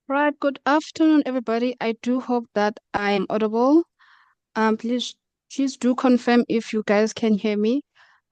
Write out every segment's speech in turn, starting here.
Right, good afternoon, everybody. I do hope that I am audible. Please do confirm if you guys can hear me.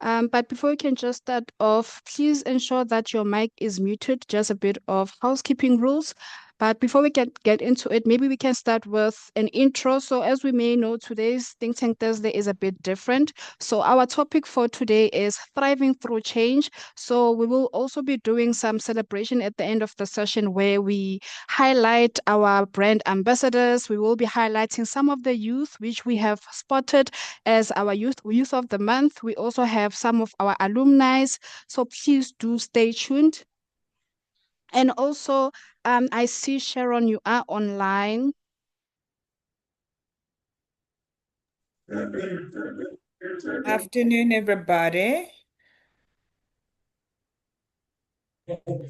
But before we can just start off, please ensure that your mic is muted, just a bit of housekeeping rules. But before we can get into it, maybe we can start with an intro. So, as we may know, today's Think Tank Thursday is a bit different. So, our topic for today is thriving through change. So, we will also be doing some celebration at the end of the session where we highlight our brand ambassadors. We will be highlighting some of the youth which we have spotted as our youth of the month. We also have some of our alumni. So please do stay tuned. And also, I see Sharon, you are online. Afternoon, everybody. Can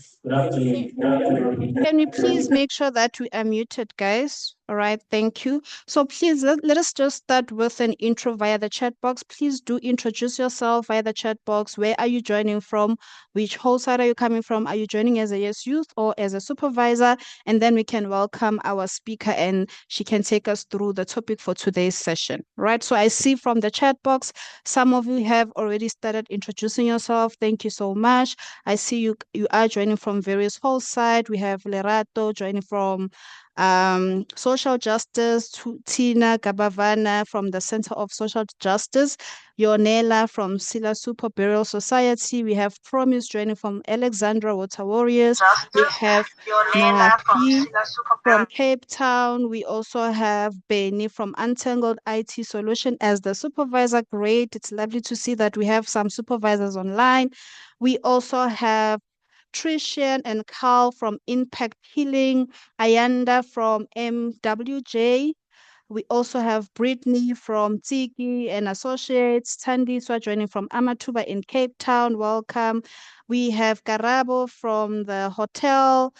we please make sure that we are muted, guys? All right, thank you. So please let us just start with an intro via the chat box. Please do introduce yourself via the chat box. Where are you joining from? Which whole side are you coming from? Are you joining as a yes youth or as a supervisor? And then we can welcome our speaker and she can take us through the topic for today's session. Right. So I see from the chat box, some of you have already started introducing yourself. Thank you so much. I see you are joining from various whole side. We have Lerato joining from social justice, Tina Gabavana from the Center of Social Justice, Yonela from Sila Super Burial Society. We have Promise joining from Alexandra Water Warriors. We have Mapi from Cape Town. We also have Benny from Untangled IT Solution as the supervisor. Great. It's lovely to see that we have some supervisors online. We also have Trishan and Carl from Impact Healing, Ayanda from MWJ. We also have Brittany from Tiki and Associates, Tandiswa joining from Amatuba in Cape Town. Welcome. We have Karabo from the hotel,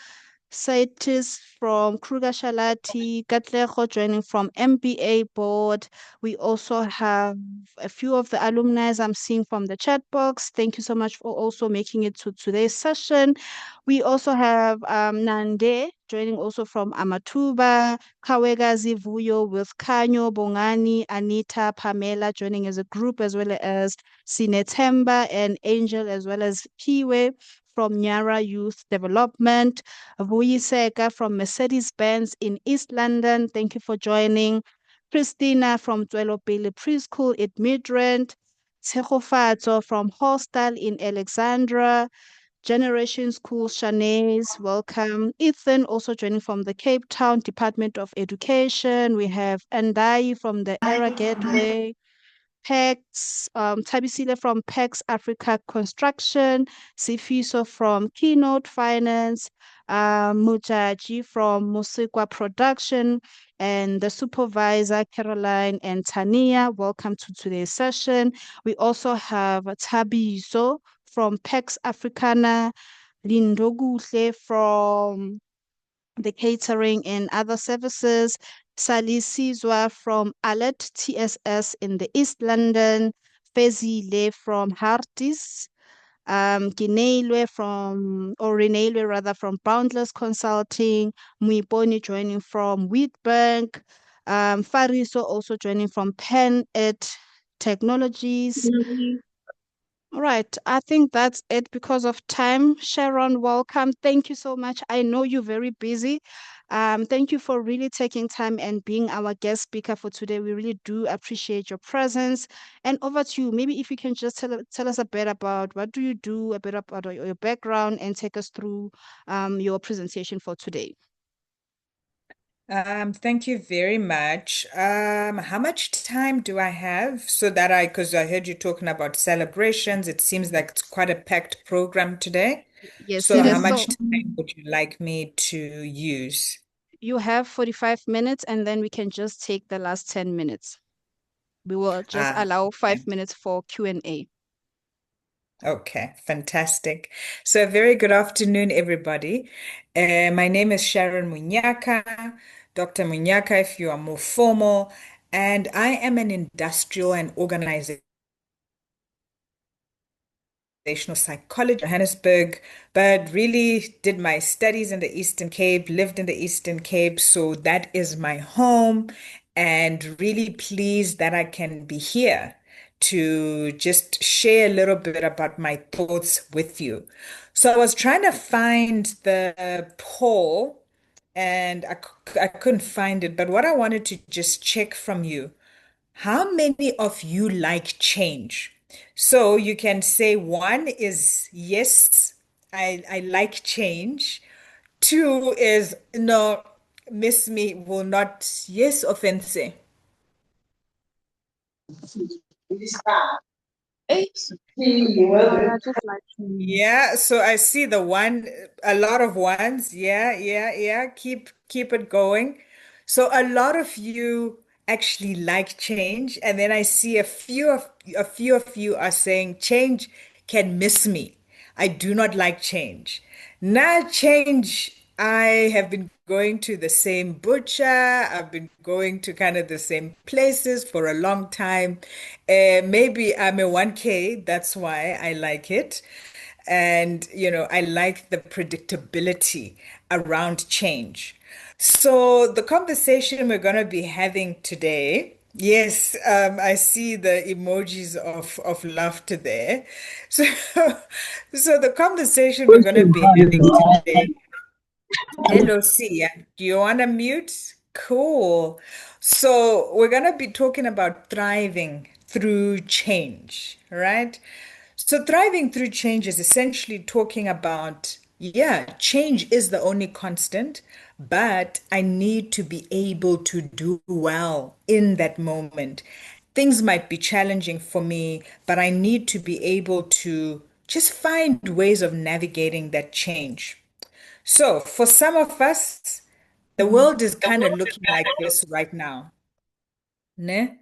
Saitis from Kruger Shalati, Katlego joining from MBA board. We also have a few of the alumni I'm seeing from the chat box. Thank you so much for also making it to today's session. We also have Nande joining also from Amatuba, Kawega Zivuyo with Kanyo, Bongani, Anita, Pamela joining as a group, as well as Sinetemba and Angel, as well as Piwe from Nyara Youth Development, Vuyiseka from Mercedes-Benz in East London. Thank you for joining. Christina from Twelo Pele Preschool at Midrand. Tshegofatso from Hostel in Alexandra. Generation School, Shanaze, welcome. Ethan also joining from the Cape Town Department of Education. We have Andai from the Era Gateway. PEX, Tabisile from PEX Africa Construction, Sifiso from Keynote Finance, Mujaji from Musikwa Production, and the supervisor, Caroline and Tania. Welcome to today's session. We also have Tabiso from PEX Africana, Lindoguhle from the catering and other services. Sally Sizwa from Alert TSS in the East London, Fezile from Hartis, Reneilwe rather from Boundless Consulting, Muiponi joining from Wheatbank, Fariso also joining from Penn Ed Technologies. All right, I think that's it because of time. Sharon, welcome. Thank you so much. I know you're very busy. Thank you for really taking time and being our guest speaker for today. We really do appreciate your presence. And over to you. Maybe if you can just tell us a bit about what do you do, a bit about your background, and take us through your presentation for today. Thank you very much. How much time do I have because I heard you talking about celebrations. It seems like it's quite a packed program today. Yes, So it how is. much So time would you like me to use? you have 45 minutes, and then we can just take the last 10 minutes. We will just Ah, allow okay. 5 minutes for Q&A. Okay, fantastic. So, a very good afternoon, everybody. My name is Sharon Munyaka, Dr. Munyaka, if you are more formal, and I am an industrial and organizational Organisational Psychologist in Johannesburg, but really did my studies in the Eastern Cape, lived in the Eastern Cape, so that is my home, and really pleased that I can be here to just share a little bit about my thoughts with you. So I was trying to find the poll and I couldn't find it, but what I wanted to just check from you, how many of you like change? So you can say one is yes, I like change. Two is no, miss me will not, yes, offense. I just like change. Yeah, so I see the one, a lot of ones. Yeah, yeah, yeah. Keep it going. So a lot of you actually like change, and then I see a few of you are saying change can miss me. I do not like change. Now change, I have been going to the same butcher. I've been going to kind of the same places for a long time. Maybe I'm a 1K, that's why I like it. And, I like the predictability around change. So, the conversation we're going to be having today, yes, I see the emojis of laughter there. So, so the conversation we're going to be having today. Hello, Sia. Do you want to mute? Cool. So, we're going to be talking about thriving through change, right? So, thriving through change is essentially talking about, yeah, change is the only constant, but I need to be able to do well in that moment. Things might be challenging for me, but I need to be able to just find ways of navigating that change. So, for some of us, the world is kind of looking like this right now, ne?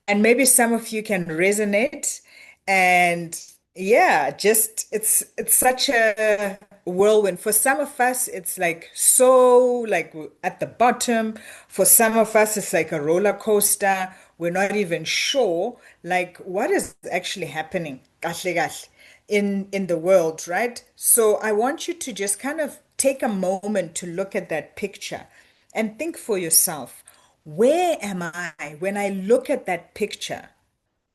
And maybe some of you can resonate. And yeah, just it's such a whirlwind. For some of us, it's like so like at the bottom. For some of us, it's like a roller coaster. We're not even sure like what is actually happening kahle kahle, in the world, right? So I want you to just kind of take a moment to look at that picture and think for yourself, where am I when I look at that picture?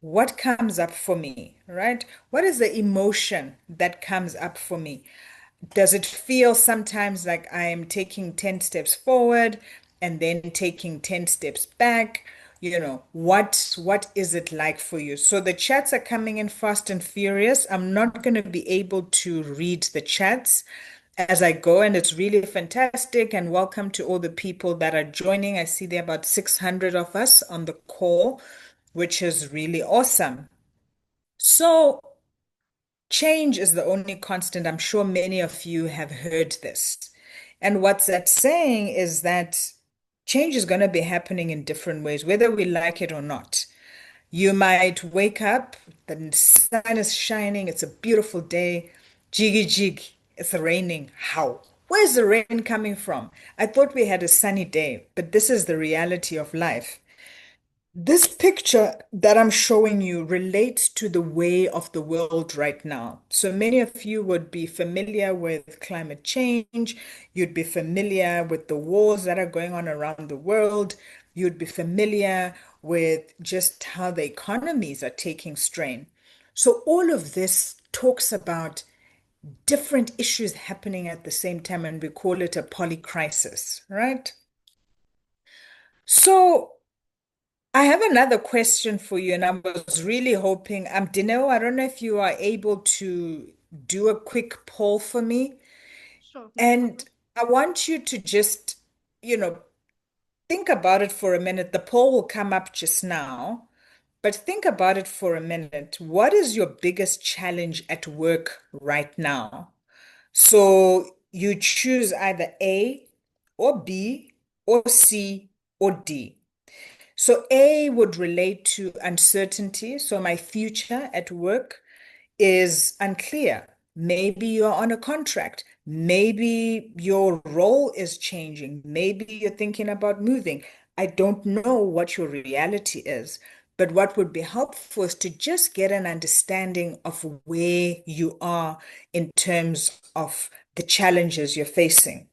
What comes up for me, right? What is the emotion that comes up for me? Does it feel sometimes like I am taking 10 steps forward and then taking 10 steps back? What is it like for you? So the chats are coming in fast and furious. I'm not going to be able to read the chats as I go, and it's really fantastic. And welcome to all the people that are joining. I see there are about 600 of us on the call, which is really awesome. So, change is the only constant. I'm sure many of you have heard this. And what's that saying is that change is going to be happening in different ways, whether we like it or not. You might wake up, the sun is shining, it's a beautiful day, jiggy jig, it's raining. How? Where's the rain coming from? I thought we had a sunny day, but this is the reality of life. This picture that I'm showing you relates to the way of the world right now. So many of you would be familiar with climate change. You'd be familiar with the wars that are going on around the world. You'd be familiar with just how the economies are taking strain. So all of this talks about different issues happening at the same time, and we call it a polycrisis, right? So I have another question for you, and I was really hoping, Dineo, I don't know if you are able to do a quick poll for me. Sure, no And problem. I want you to just, you know, think about it for a minute. The poll will come up just now, but think about it for a minute. What is your biggest challenge at work right now? So you choose either A or B or C or D. So A would relate to uncertainty. So my future at work is unclear. Maybe you're on a contract. Maybe your role is changing. Maybe you're thinking about moving. I don't know what your reality is. But what would be helpful is to just get an understanding of where you are in terms of the challenges you're facing.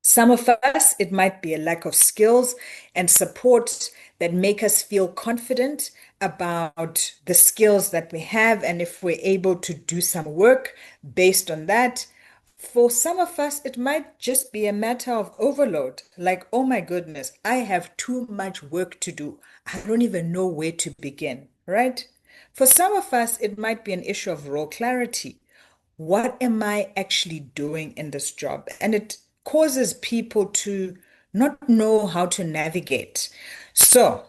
Some of us, it might be a lack of skills and support that make us feel confident about the skills that we have. And if we're able to do some work based on that, for some of us, it might just be a matter of overload. Like, oh my goodness, I have too much work to do. I don't even know where to begin, right? For some of us, it might be an issue of role clarity. What am I actually doing in this job? And it causes people to not know how to navigate. So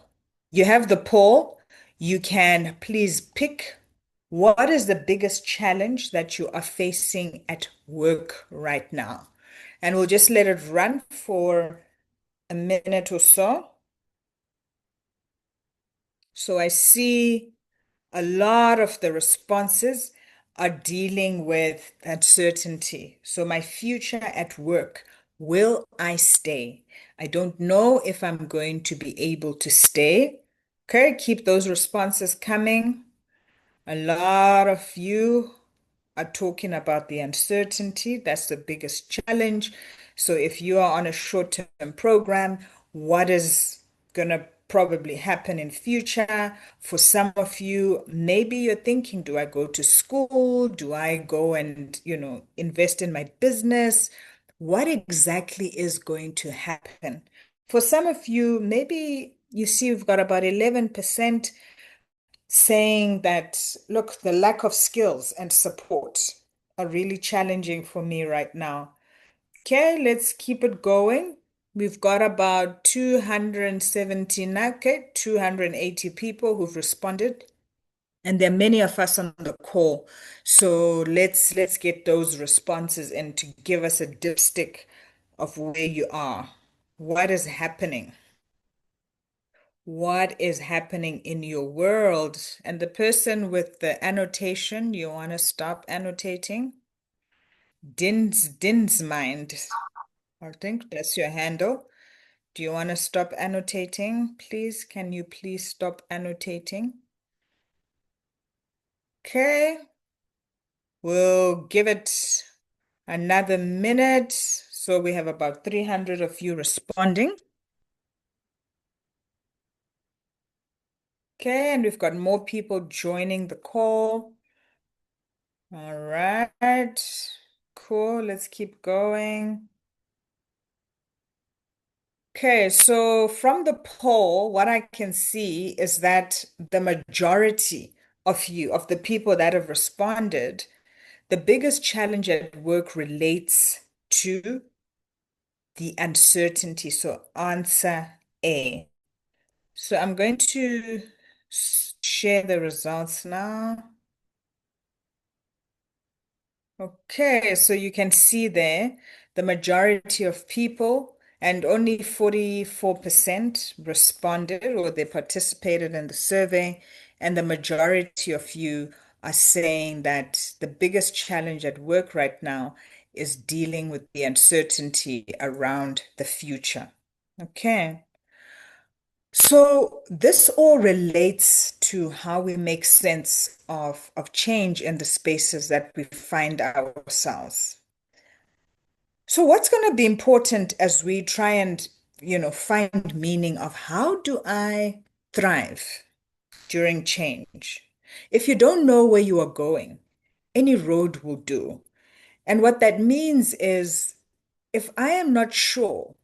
you have the poll. You can please pick what is the biggest challenge that you are facing at work right now. And we'll just let it run for a minute or so. So I see a lot of the responses are dealing with uncertainty. So, my future at work, will I stay? I don't know if I'm going to be able to stay. Okay, keep those responses coming. A lot of you are talking about the uncertainty. That's the biggest challenge. So if you are on a short-term program, what is going to probably happen in future? For some of you, maybe you're thinking, do I go to school? Do I go and, invest in my business? What exactly is going to happen? For some of you, maybe you see we've got about 11% saying that, look, the lack of skills and support are really challenging for me right now. Okay, let's keep it going. We've got about 279, okay, 280 people who've responded. And there are many of us on the call. So let's get those responses in to give us a dipstick of where you are. What is happening? What is happening in your world? And the person with the annotation, you want to stop annotating? Din's mind. I think that's your handle. Do you want to stop annotating? Please, can you please stop annotating? Okay, we'll give it another minute. So we have about 300 of you responding. Okay, and we've got more people joining the call. All right, cool. Let's keep going. Okay, so from the poll, what I can see is that the majority of you, of the people that have responded, the biggest challenge at work relates to the uncertainty. So answer A. So I'm going to share the results now. Okay, so you can see there the majority of people and only 44% responded or they participated in the survey. And the majority of you are saying that the biggest challenge at work right now is dealing with the uncertainty around the future. Okay. So this all relates to how we make sense of change in the spaces that we find ourselves. So what's going to be important as we try and, find meaning of how do I thrive during change? If you don't know where you are going, any road will do. And what that means is if I am not sure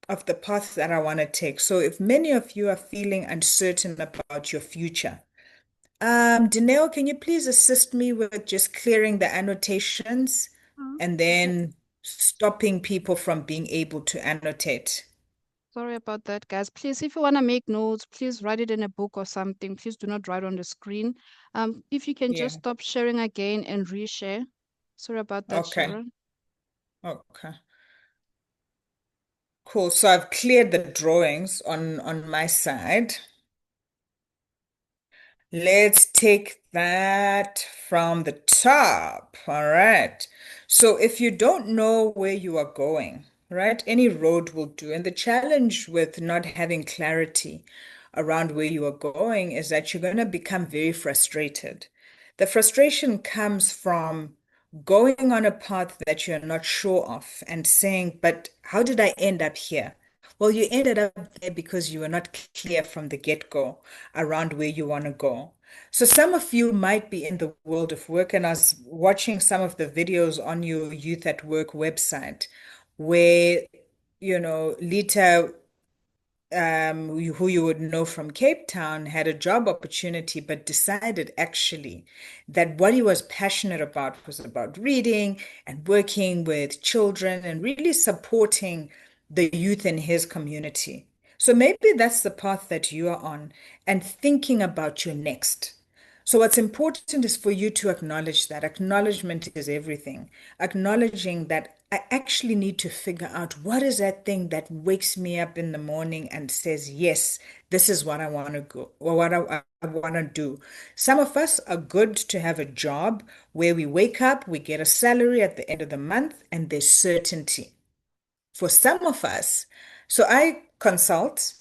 of the path that I want to take. So if many of you are feeling uncertain about your future, Danelle, can you please assist me with just clearing the annotations Mm. and Okay. then stopping people from being able to annotate? Sorry about that, guys. Please, if you want to make notes, please write it in a book or something. Please do not write on the screen. If you can just Yeah. stop sharing again and reshare. Sorry about that, Okay. Sharon. Okay. Cool. So I've cleared the drawings on my side. Let's take that from the top. All right. So if you don't know where you are going, right, any road will do. And the challenge with not having clarity around where you are going is that you're going to become very frustrated. The frustration comes from going on a path that you're not sure of and saying, but how did I end up here? Well, you ended up there because you were not clear from the get-go around where you want to go. So some of you might be in the world of work, and I was watching some of the videos on your Youth at Work website where, Lita, who you would know from Cape Town, had a job opportunity, but decided actually that what he was passionate about was about reading and working with children and really supporting the youth in his community. So maybe that's the path that you are on and thinking about your next. So, what's important is for you to acknowledge that. Acknowledgement is everything. Acknowledging that I actually need to figure out what is that thing that wakes me up in the morning and says, yes, this is what I want to go or what I want to do. Some of us are good to have a job where we wake up, we get a salary at the end of the month, and there's certainty. For some of us, so I consult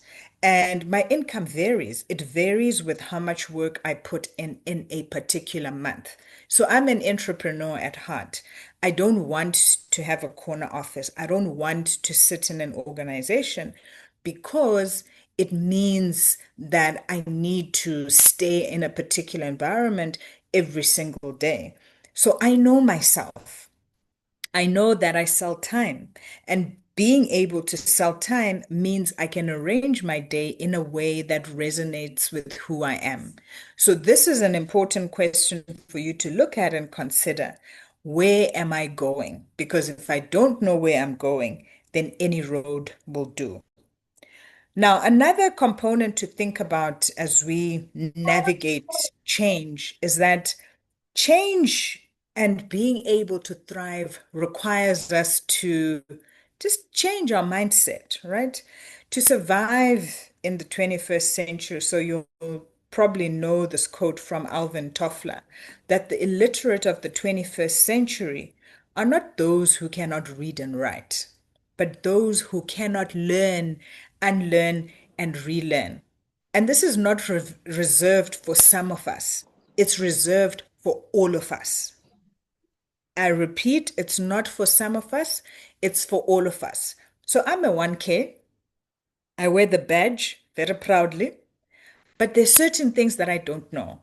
and my income varies. It varies with how much work I put in a particular month. So I'm an entrepreneur at heart. I don't want to have a corner office. I don't want to sit in an organization because it means that I need to stay in a particular environment every single day. So I know myself. I know that I sell time, and being able to sell time means I can arrange my day in a way that resonates with who I am. So, this is an important question for you to look at and consider. Where am I going? Because if I don't know where I'm going, then any road will do. Now, another component to think about as we navigate change is that change and being able to thrive requires us to just change our mindset, right? To survive in the 21st century. So you'll probably know this quote from Alvin Toffler that the illiterate of the 21st century are not those who cannot read and write, but those who cannot learn, unlearn, and relearn. And this is not reserved for some of us, it's reserved for all of us. I repeat, it's not for some of us, it's for all of us. So I'm a 1K. I wear the badge very proudly, but there's certain things that I don't know.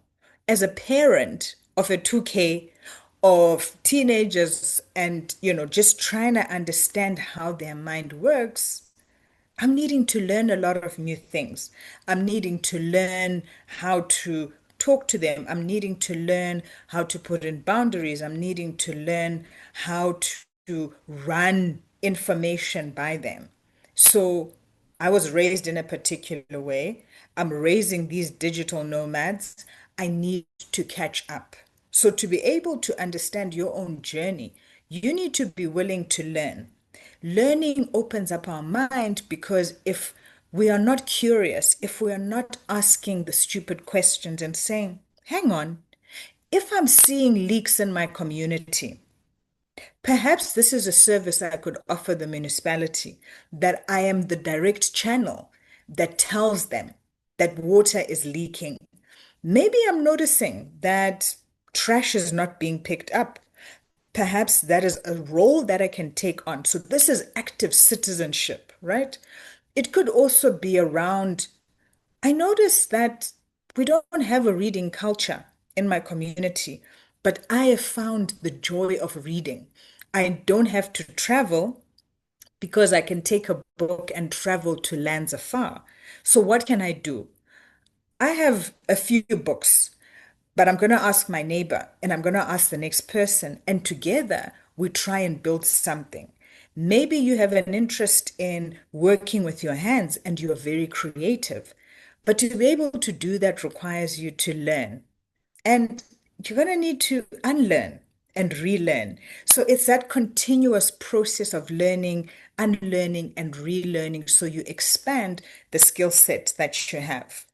As a parent of a 2K, of teenagers and just trying to understand how their mind works, I'm needing to learn a lot of new things. I'm needing to learn how to talk to them. I'm needing to learn how to put in boundaries. I'm needing to learn how to run information by them. So I was raised in a particular way. I'm raising these digital nomads. I need to catch up. So to be able to understand your own journey, you need to be willing to learn. Learning opens up our mind because if we are not curious, if we are not asking the stupid questions and saying, hang on, if I'm seeing leaks in my community, perhaps this is a service I could offer the municipality, that I am the direct channel that tells them that water is leaking. Maybe I'm noticing that trash is not being picked up. Perhaps that is a role that I can take on. So this is active citizenship, right? It could also be around, I notice that we don't have a reading culture in my community, but I have found the joy of reading. I don't have to travel because I can take a book and travel to lands afar. So what can I do? I have a few books, but I'm going to ask my neighbor and I'm going to ask the next person. And together we try and build something. Maybe you have an interest in working with your hands and you're very creative. But to be able to do that requires you to learn. And you're going to need to unlearn and relearn. So it's that continuous process of learning, unlearning, and relearning. So you expand the skill set that you have.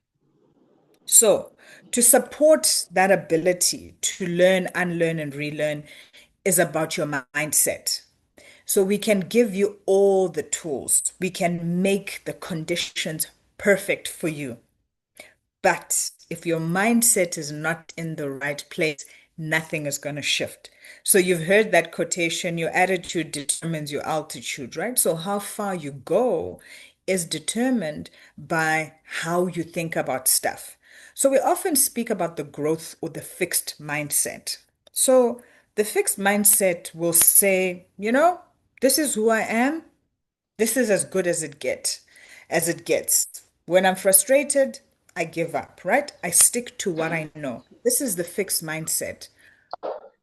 So, to support that ability to learn, unlearn, and relearn is about your mindset. So, we can give you all the tools, we can make the conditions perfect for you. But if your mindset is not in the right place, nothing is going to shift. So you've heard that quotation, your attitude determines your altitude, right? So how far you go is determined by how you think about stuff. So we often speak about the growth or the fixed mindset. So the fixed mindset will say, this is who I am. This is as good as it gets. When I'm frustrated, I give up, right? I stick to what I know. This is the fixed mindset.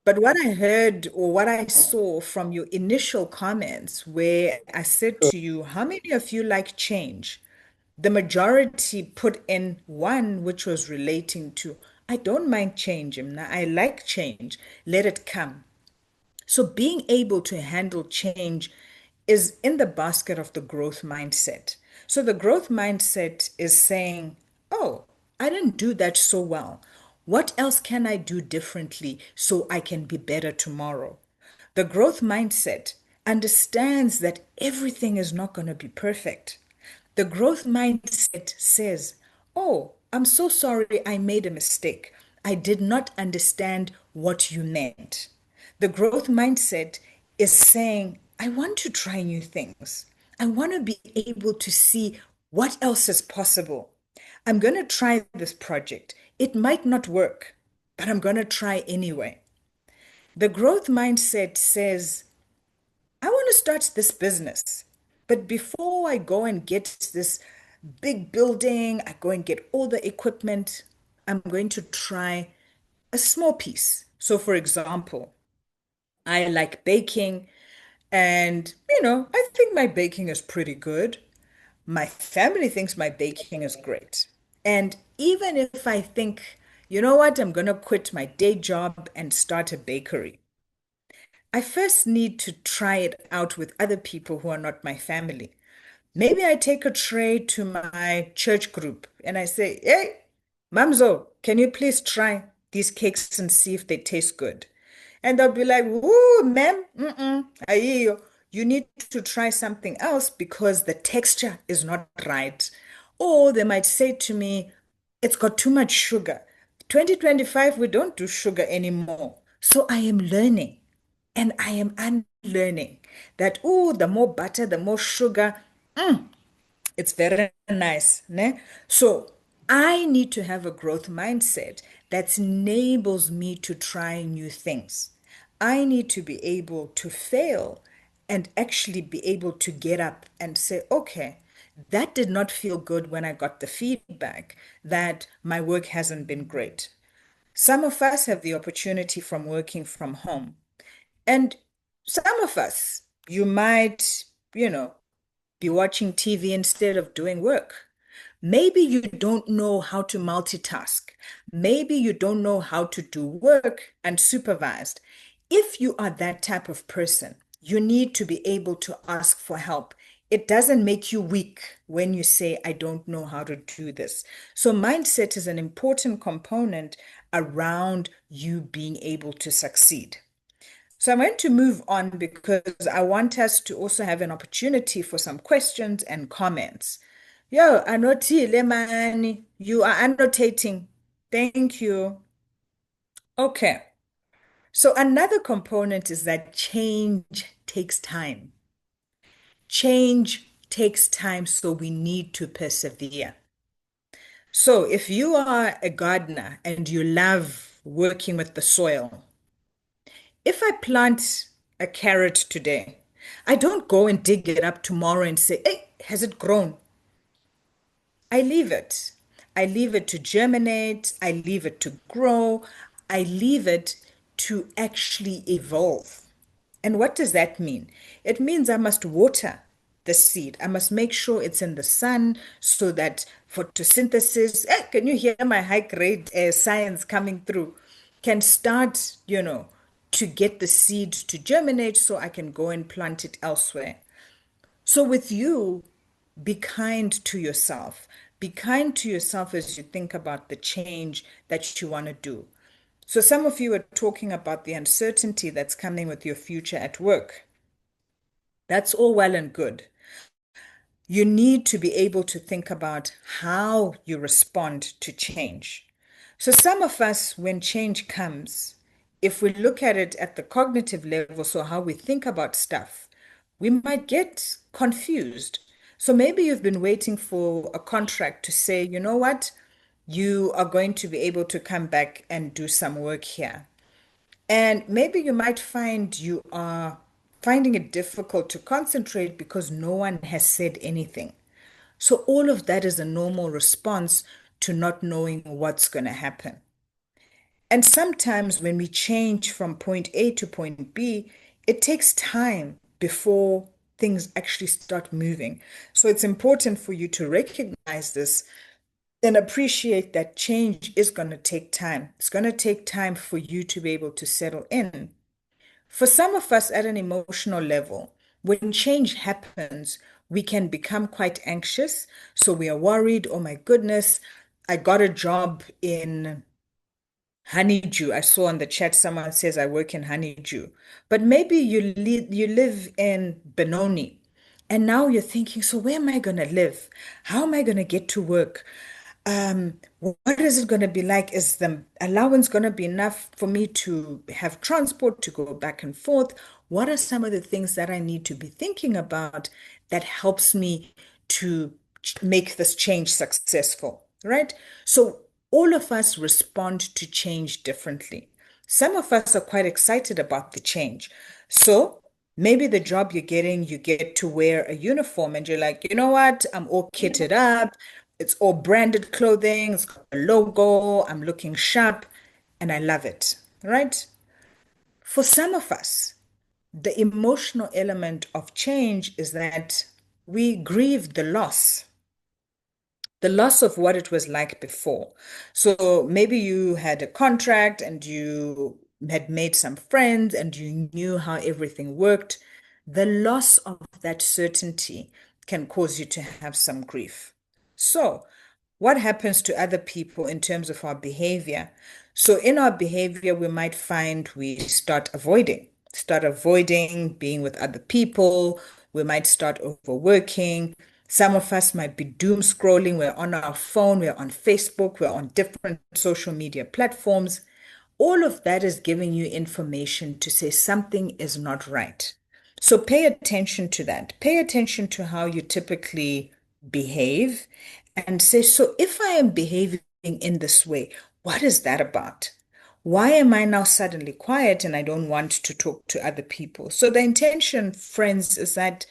But what I heard or what I saw from your initial comments, where I said to you, how many of you like change? The majority put in one which was relating to, I don't mind change, Imna. I like change. Let it come. So being able to handle change is in the basket of the growth mindset. So the growth mindset is saying, oh, I didn't do that so well. What else can I do differently so I can be better tomorrow? The growth mindset understands that everything is not going to be perfect. The growth mindset says, oh, I'm so sorry I made a mistake. I did not understand what you meant. The growth mindset is saying, I want to try new things. I want to be able to see what else is possible. I'm going to try this project. It might not work, but I'm going to try anyway. The growth mindset says, I want to start this business. But before I go and get this big building, I go and get all the equipment, I'm going to try a small piece. So, for example, I like baking, and I think my baking is pretty good. My family thinks my baking is great. And even if I think, you know what, I'm going to quit my day job and start a bakery, I first need to try it out with other people who are not my family. Maybe I take a tray to my church group and I say, hey, Mamzo, can you please try these cakes and see if they taste good? And they'll be like, woo, ma'am, ayiyo. You need to try something else because the texture is not right. Or they might say to me, it's got too much sugar. 2025, we don't do sugar anymore. So I am learning and I am unlearning that, oh, the more butter, the more sugar, it's very nice. Ne? So I need to have a growth mindset that enables me to try new things. I need to be able to fail and actually be able to get up and say, okay, that did not feel good when I got the feedback that my work hasn't been great. Some of us have the opportunity from working from home. And some of us, you might, you know, be watching TV instead of doing work. Maybe you don't know how to multitask. Maybe you don't know how to do work unsupervised. If you are that type of person, you need to be able to ask for help. It doesn't make you weak when you say, I don't know how to do this. So, mindset is an important component around you being able to succeed. So I'm going to move on because I want us to also have an opportunity for some questions and comments. Yo, anotile mani. You are annotating. Thank you. Okay. So another component is that change takes time. Change takes time, so we need to persevere. So if you are a gardener and you love working with the soil, if I plant a carrot today, I don't go and dig it up tomorrow and say, hey, has it grown? I leave it. I leave it to germinate. I leave it to grow. I leave it to actually evolve. And what does that mean? It means I must water the seed. I must make sure it's in the sun so that photosynthesis, can you hear my high grade science coming through? Can start, to get the seed to germinate so I can go and plant it elsewhere. So with you, be kind to yourself. Be kind to yourself as you think about the change that you want to do. So some of you are talking about the uncertainty that's coming with your future at work. That's all well and good. you need to be able to think about how you respond to change. So, some of us, when change comes, if we look at it at the cognitive level, so how we think about stuff, we might get confused. So, maybe you've been waiting for a contract to say, you know what, you are going to be able to come back and do some work here. And maybe you might find you are finding it difficult to concentrate because no one has said anything. So, all of that is a normal response to not knowing what's going to happen. And sometimes when we change from point A to point B, it takes time before things actually start moving. So, it's important for you to recognize this and appreciate that change is going to take time. It's going to take time for you to be able to settle in. For some of us at an emotional level, when change happens, we can become quite anxious. So we are worried, oh my goodness, I got a job in Honeydew. I saw on the chat someone says I work in Honeydew. But maybe you live in Benoni. And now you're thinking, so where am I going to live? How am I going to get to work? What is it going to be like? Is the allowance going to be enough for me to have transport to go back and forth? What are some of the things that I need to be thinking about that helps me to make this change successful, right? So all of us respond to change differently. Some of us are quite excited about the change. So maybe the job you're getting, you get to wear a uniform and you're like, you know what? I'm all kitted up. It's all branded clothing. It's got a logo. I'm looking sharp and I love it, right? For some of us, the emotional element of change is that we grieve the loss of what it was like before. So maybe you had a contract and you had made some friends and you knew how everything worked. The loss of that certainty can cause you to have some grief. So, what happens to other people in terms of our behavior? So, in our behavior, we might find we start avoiding being with other people. We might start overworking. Some of us might be doom scrolling. We're on our phone, we're on Facebook, we're on different social media platforms. All of that is giving you information to say something is not right. So pay attention to that. Pay attention to how you typically behave and say, so if I am behaving in this way, what is that about? Why am I now suddenly quiet and I don't want to talk to other people? So the intention, friends, is that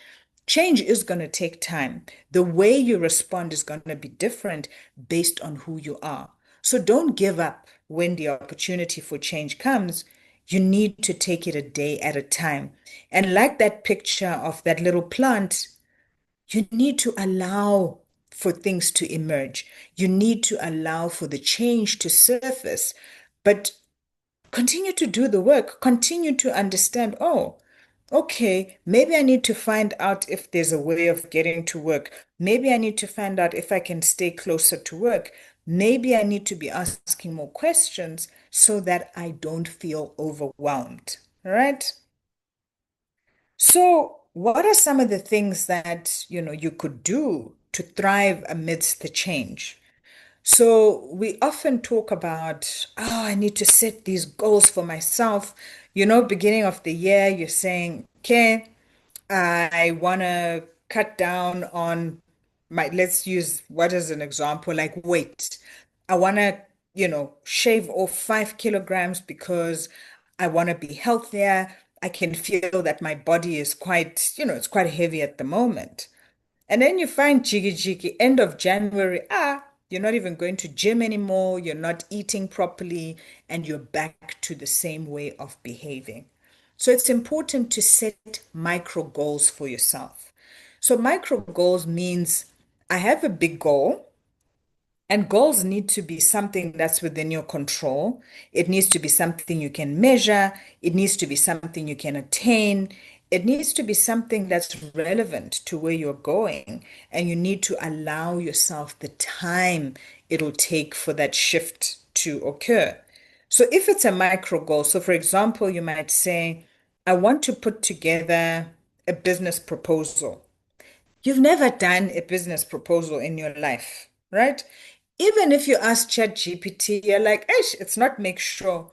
change is going to take time. The way you respond is going to be different based on who you are. So don't give up when the opportunity for change comes. You need to take it a day at a time. And like that picture of that little plant, you need to allow for things to emerge. You need to allow for the change to surface. But continue to do the work, continue to understand, oh, okay, maybe I need to find out if there's a way of getting to work. Maybe I need to find out if I can stay closer to work. Maybe I need to be asking more questions so that I don't feel overwhelmed. All right. So, what are some of the things that, you could do to thrive amidst the change? So we often talk about, oh, I need to set these goals for myself. Beginning of the year, you're saying, okay, I want to cut down on let's use what as an example, like weight. I want to, shave off 5 kilograms because I want to be healthier. I can feel that my body is quite, it's quite heavy at the moment. And then you find jiggy jiggy end of January, you're not even going to gym anymore, you're not eating properly, and you're back to the same way of behaving. So it's important to set micro goals for yourself. So micro goals means I have a big goal, and goals need to be something that's within your control. It needs to be something you can measure. It needs to be something you can attain. It needs to be something that's relevant to where you're going. And you need to allow yourself the time it'll take for that shift to occur. So if it's a micro goal, so for example, you might say, I want to put together a business proposal. You've never done a business proposal in your life, right? Even if you ask ChatGPT, you're like, Ish, it's not make sure.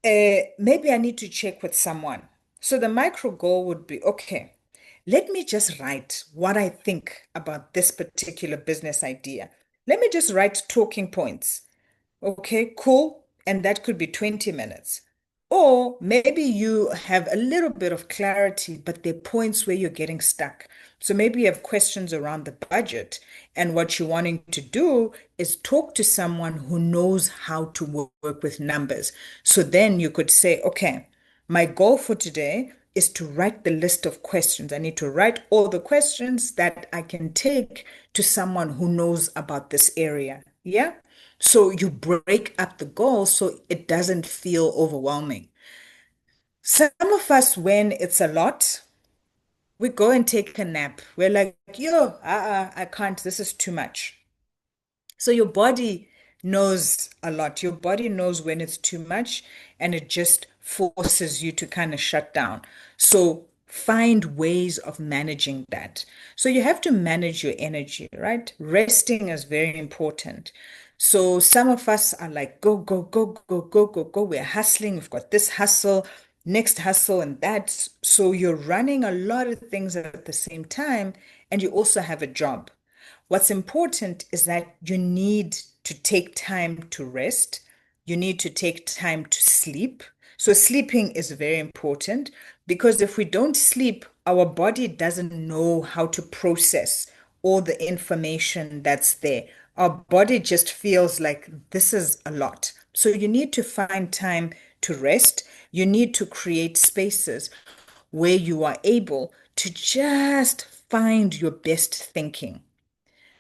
Maybe I need to check with someone. So the micro goal would be, okay, let me just write what I think about this particular business idea. Let me just write talking points. Okay, cool. And that could be 20 minutes. Or maybe you have a little bit of clarity, but there are points where you're getting stuck. So maybe you have questions around the budget, and what you're wanting to do is talk to someone who knows how to work with numbers. So then you could say, okay, my goal for today is to write the list of questions. I need to write all the questions that I can take to someone who knows about this area. Yeah. So you break up the goal so it doesn't feel overwhelming. Some of us, when it's a lot, we go and take a nap. We're like, yo, I can't. This is too much. So your body knows a lot. Your body knows when it's too much and it just forces you to kind of shut down. So find ways of managing that. So you have to manage your energy, right? Resting is very important. So some of us are like, go, go, go, go, go, go, go. We're hustling. We've got this hustle, next hustle, and that. So you're running a lot of things at the same time, and you also have a job. What's important is that you need to take time to rest. You need to take time to sleep. So, sleeping is very important because if we don't sleep, our body doesn't know how to process all the information that's there. Our body just feels like this is a lot. So, you need to find time to rest. You need to create spaces where you are able to just find your best thinking.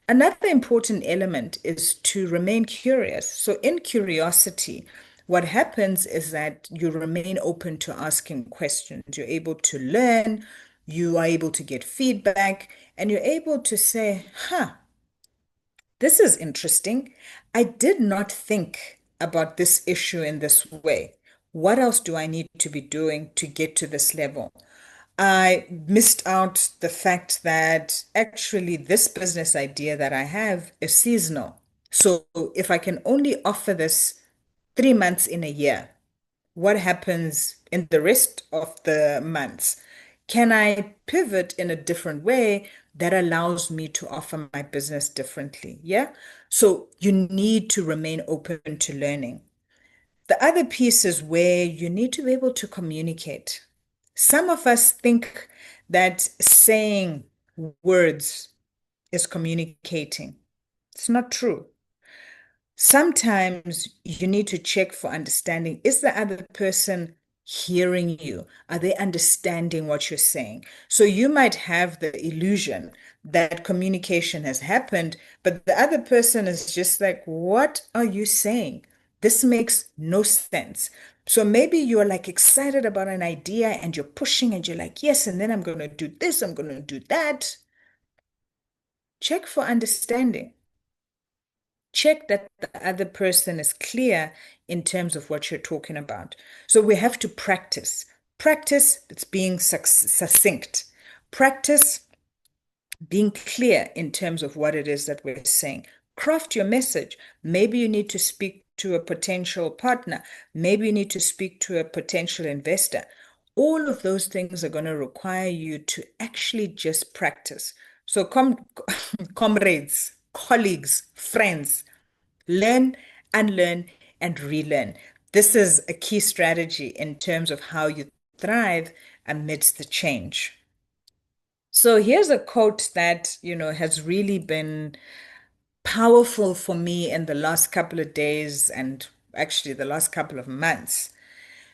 Another important element is to remain curious. So, in curiosity, what happens is that you remain open to asking questions. You're able to learn, you are able to get feedback, and you're able to say, huh, this is interesting. I did not think about this issue in this way. What else do I need to be doing to get to this level? I missed out the fact that actually this business idea that I have is seasonal. So if I can only offer this 3 months in a year, what happens in the rest of the months? Can I pivot in a different way that allows me to offer my business differently? Yeah. So you need to remain open to learning. The other piece is where you need to be able to communicate. Some of us think that saying words is communicating. It's not true. Sometimes you need to check for understanding. Is the other person hearing you? Are they understanding what you're saying? So you might have the illusion that communication has happened, but the other person is just like, what are you saying? This makes no sense. So maybe you're like excited about an idea and you're pushing and you're like, yes, and then I'm going to do this, I'm going to do that. Check for understanding. Check that the other person is clear in terms of what you're talking about. So we have to practice. Practice it's being succinct. Practice being clear in terms of what it is that we're saying. Craft your message. Maybe you need to speak to a potential partner. Maybe you need to speak to a potential investor. All of those things are going to require you to actually just practice. So, comrades, colleagues, friends, learn, unlearn, and relearn. This is a key strategy in terms of how you thrive amidst the change. So here's a quote that, has really been powerful for me in the last couple of days and actually the last couple of months.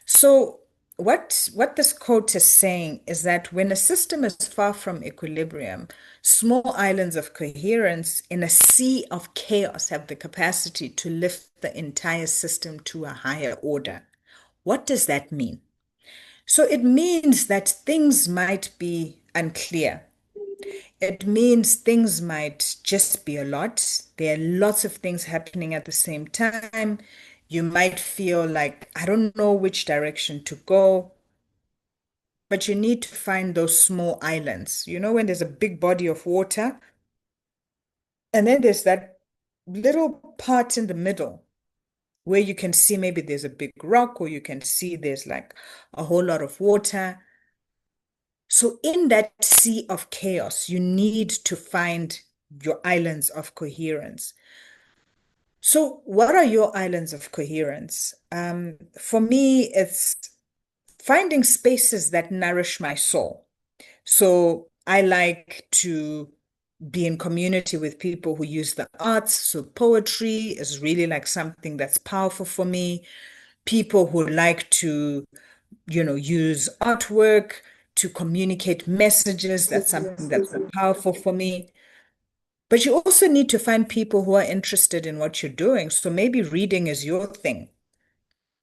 So what this quote is saying is that when a system is far from equilibrium, small islands of coherence in a sea of chaos have the capacity to lift the entire system to a higher order. What does that mean? So it means that things might be unclear. It means things might just be a lot. There are lots of things happening at the same time. You might feel like, I don't know which direction to go. but you need to find those small islands. You know, when there's a big body of water, and then there's that little part in the middle where you can see maybe there's a big rock, or you can see there's like a whole lot of water. So in that sea of chaos, you need to find your islands of coherence. So what are your islands of coherence? For me, it's finding spaces that nourish my soul. So I like to be in community with people who use the arts. So poetry is really like something that's powerful for me. People who like to, use artwork to communicate messages, that's something that's powerful for me. But you also need to find people who are interested in what you're doing. So maybe reading is your thing.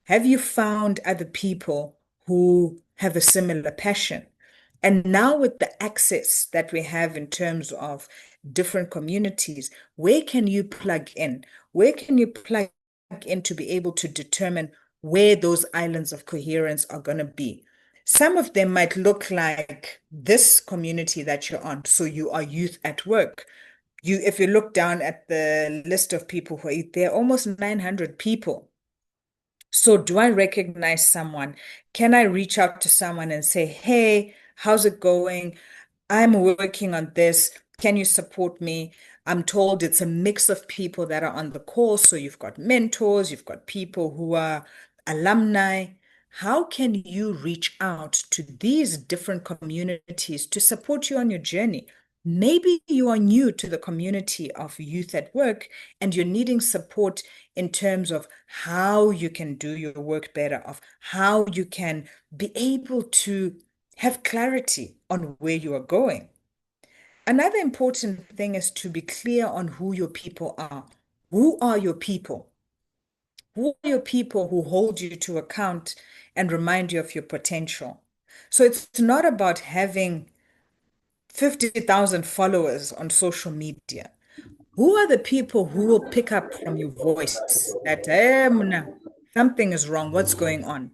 Have you found other people who have a similar passion? And now, with the access that we have in terms of different communities, where can you plug in? Where can you plug in to be able to determine where those islands of coherence are going to be? Some of them might look like this community that you're on. So you are youth at work. If you look down at the list of people who are, there are almost 900 people. So do I recognize someone? Can I reach out to someone and say, hey, how's it going? I'm working on this. Can you support me? I'm told it's a mix of people that are on the call. So you've got mentors, you've got people who are alumni. How can you reach out to these different communities to support you on your journey? Maybe you are new to the community of youth at work and you're needing support in terms of how you can do your work better, of how you can be able to have clarity on where you are going. Another important thing is to be clear on who your people are. Who are your people? Who are your people who hold you to account and remind you of your potential? So it's not about having 50,000 followers on social media. Who are the people who will pick up from your voice that Mna, something is wrong, what's going on?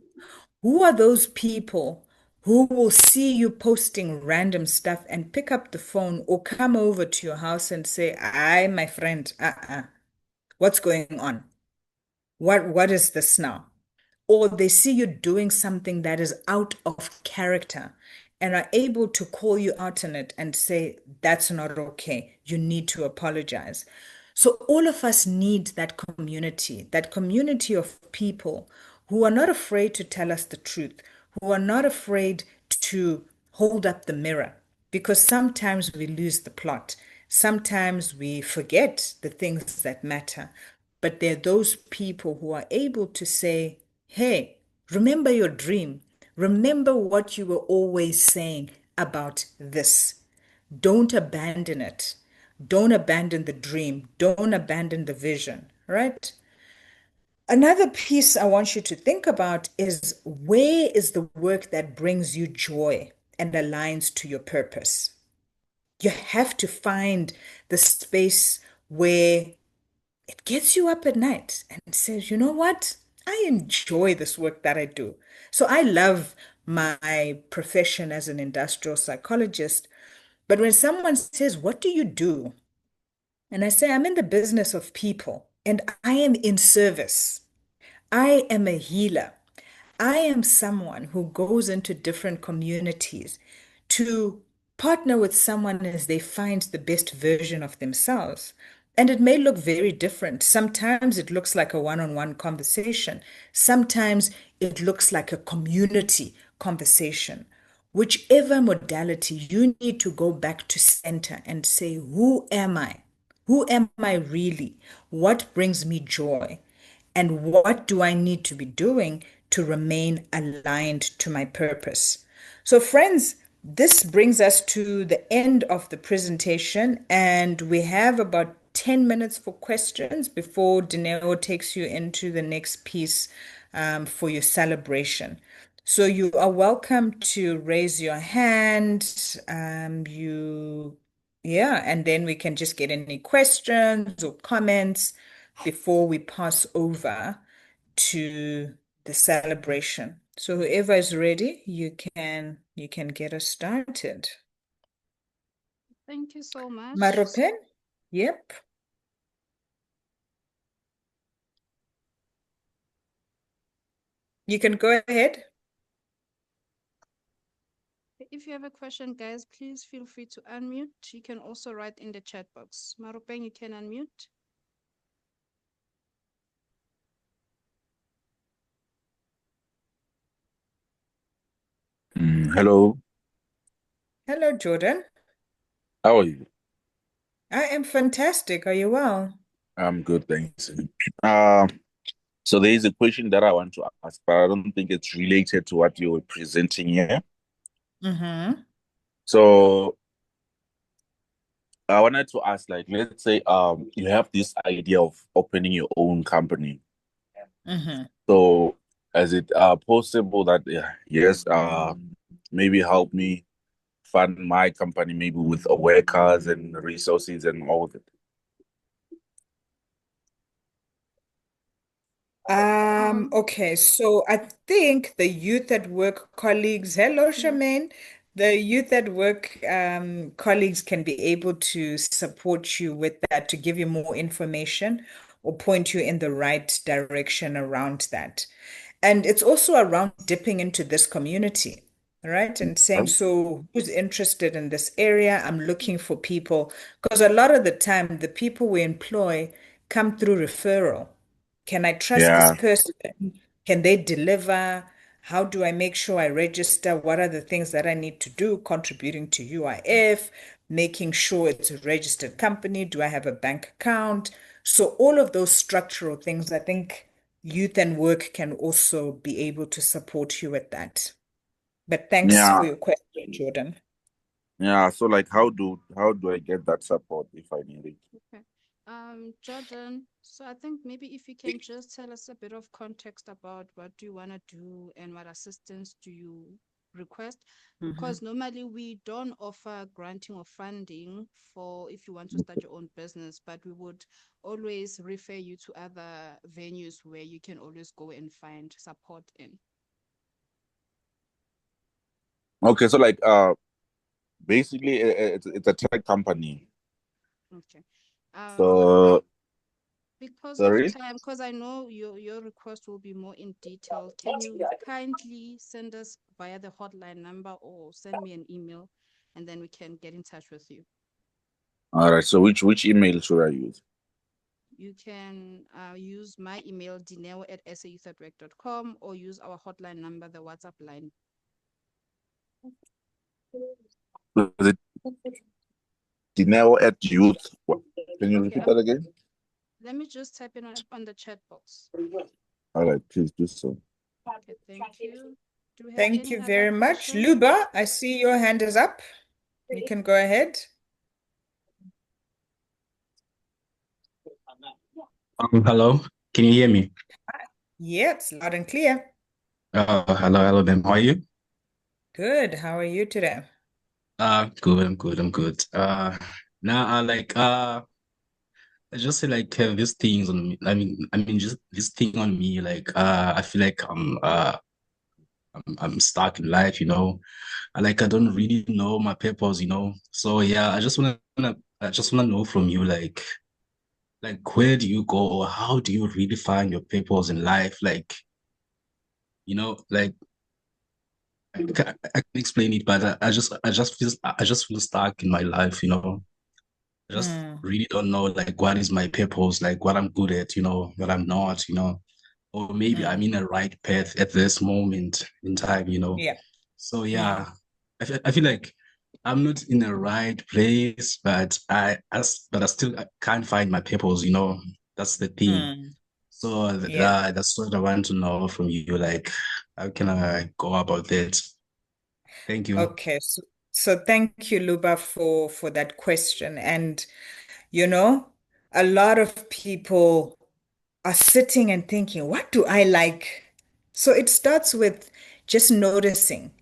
Who are those people who will see you posting random stuff and pick up the phone or come over to your house and say, "Aye, my friend, what's going on? What is this now?" Or they see you doing something that is out of character and are able to call you out on it and say, that's not okay. You need to apologize. So all of us need that community of people who are not afraid to tell us the truth, who are not afraid to hold up the mirror, because sometimes we lose the plot. Sometimes we forget the things that matter. But there are those people who are able to say, hey, remember your dream. Remember what you were always saying about this. Don't abandon it. Don't abandon the dream. Don't abandon the vision, right? Another piece I want you to think about is, where is the work that brings you joy and aligns to your purpose? You have to find the space where it gets you up at night and says, you know what? I enjoy this work that I do. So I love my profession as an industrial psychologist. But when someone says, what do you do? And I say, I'm in the business of people and I am in service. I am a healer. I am someone who goes into different communities to partner with someone as they find the best version of themselves. And it may look very different. Sometimes it looks like a one-on-one conversation. Sometimes it looks like a community conversation. Whichever modality, you need to go back to center and say, who am I? Who am I really? What brings me joy? And what do I need to be doing to remain aligned to my purpose? So, friends, this brings us to the end of the presentation, and we have about 10 minutes for questions before Dineo takes you into the next piece for your celebration. So you are welcome to raise your hand. Yeah, and then we can just get any questions or comments before we pass over to the celebration. So whoever is ready, you can get us started. Thank you so much. Maropen? Yep. You can go ahead. If you have a question, guys, please feel free to unmute. You can also write in the chat box. Marupeng, you can unmute. Hello, Hello, Jordan. how are you? I am fantastic. Are you well? I'm good, thanks. Uh, so there is a question that I want to ask, but I don't think it's related to what you're presenting here. Mm-hmm. So I wanted to ask, like, let's say you have this idea of opening your own company. Mm-hmm. So is it possible that yes, maybe help me fund my company maybe with workers and resources and all of it? Um, Okay, so I think the youth at work colleagues, hello, mm, Charmaine. The youth at work colleagues can be able to support you with that, to give you more information or point you in the right direction around that. And it's also around dipping into this community, right? And saying, so who's interested in this area? I'm looking for people. Because a lot of the time, the people we employ come through referral. Can I trust this Yeah, person? Can they deliver? How do I make sure I register? What are the things that I need to do? Contributing to UIF, making sure it's a registered company. Do I have a bank account? So, all of those structural things, I think youth and work can also be able to support you with that. But thanks for yeah, your question, Jordan. yeah. So like, how do I get that support if I need it? okay. Jordan, so I think maybe if you can just tell us a bit of context about what do you want to do and what assistance do you request? Mhm. Because normally we don't offer granting or funding for if you want to start your own business, but we would always refer you to other venues where you can always go and find support in. Okay, so like basically it's a tech company. Okay. Um, So because of sorry. time, because I know your request will be more in detail, can you kindly send us via the hotline number or send me an email and then we can get in touch with you? All right. So which email should I use? You can use my email, dineo at sauthatwork.com, or use our hotline number, the WhatsApp line. Is it Dineo at youth? Can you repeat that again? Let me just type in on the chat box. All right, please do so. Okay, thank you. Do we have Thank any you other very much. question? Luba, I see your hand is up. You can go ahead. Hello, can you hear me? Yeah, it's loud and clear. Hello, then. How are you? Good. How are you today? Good. I'm good. Now, I just say like have these things on me. I mean, just this thing on me. I feel like I'm stuck in life. I don't really know my purpose. So yeah, I just wanna know from you, where do you go or how do you really find your purpose in life? You know, like. I can explain it, but I just feel stuck in my life, I just Hmm. really don't know like what is my purpose, like what I'm good at, what I'm not, or maybe I'm Hmm. in a right path at this moment in time. Yeah. So Hmm. yeah, I feel like I'm not in the right place, but I still can't find my purpose. That's the thing. Hmm. So Yeah. that's what I want to know from you, like how can I go about that? Thank you. Okay. So thank you, Luba, for that question. And you know, a lot of people are sitting and thinking, what do I like? So it starts with just noticing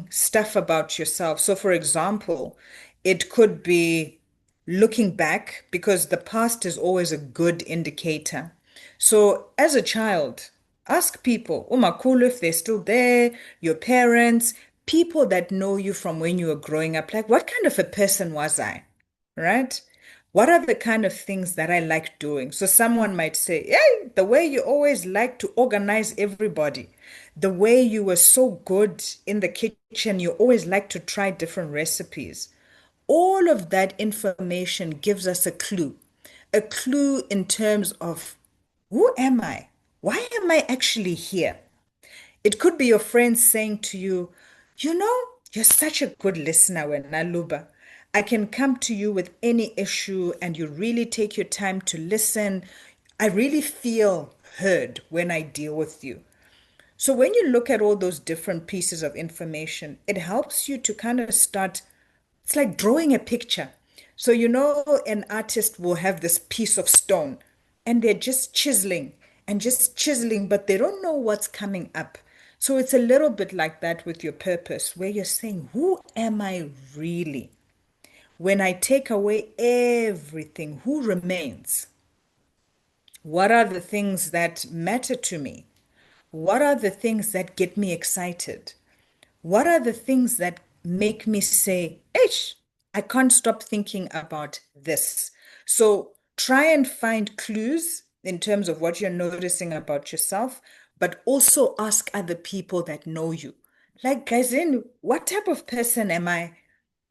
stuff about yourself. So, for example, it could be looking back because the past is always a good indicator. So, as a child, Ask people, umakhulu, if they're still there, your parents, people that know you from when you were growing up. Like, what kind of a person was I? Right? What are the kind of things that I like doing? So someone might say, hey, the way you always like to organize everybody, the way you were so good in the kitchen, you always like to try different recipes. All of that information gives us a clue in terms of who am I? Why am I actually here? It could be your friends saying to you, you know, you're such a good listener, when Naluba. I can come to you with any issue and you really take your time to listen. I really feel heard when I deal with you. So when you look at all those different pieces of information, it helps you to kind of start, it's like drawing a picture. So, you know, an artist will have this piece of stone and they're just chiseling, but they don't know what's coming up. So it's a little bit like that with your purpose, where you're saying, who am I really? When I take away everything, who remains? What are the things that matter to me? What are the things that get me excited? What are the things that make me say, Ish, I can't stop thinking about this? So try and find clues in terms of what you're noticing about yourself, but also ask other people that know you. Like, guys, what type of person am I?